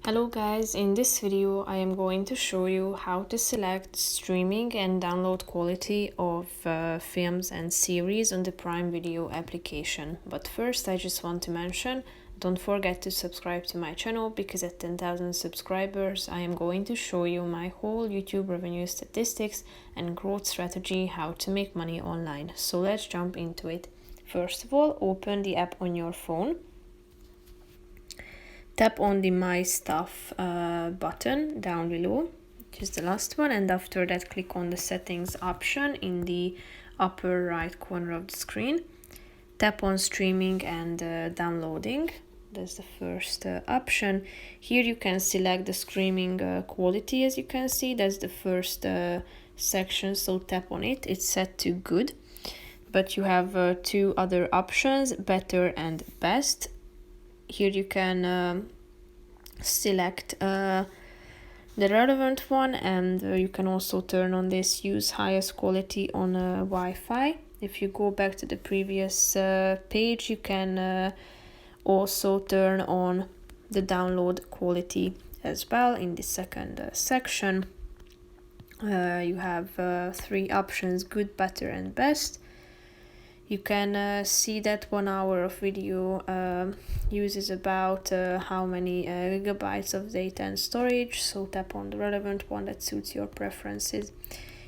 Hello guys, in this video I am going to show you how to select streaming and download quality of films and series on the Prime Video application. But first I just want to mention, don't forget to subscribe to my channel because at 10,000 subscribers I am going to show you my whole YouTube revenue statistics and growth strategy, how to make money online. So let's jump into it. First of all, open the app on your phone. Tap on the My Stuff button down below, which is the last one, and after that click on the Settings option in the upper right corner of the screen. Tap on Streaming and Downloading. That's the first option. Here you can select the streaming quality. As you can see, that's the first section, so tap on it. It's set to good, but you have two other options, better and best. Here you can select the relevant one, and you can also turn on this use highest quality on Wi-Fi. If you go back to the previous page, you can also turn on the download quality as well. In the second section you have three options: good, better and best. You can see that 1 hour of video uses about how many gigabytes of data and storage, so tap on the relevant one that suits your preferences.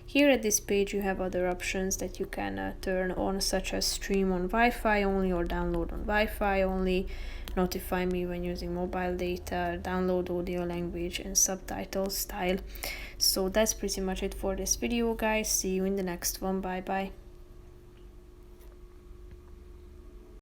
Here at this page you have other options that you can turn on, such as stream on Wi-Fi only or download on Wi-Fi only, notify me when using mobile data, download audio, language and subtitle style. So that's pretty much it for this video guys. See you in the next one. Bye bye.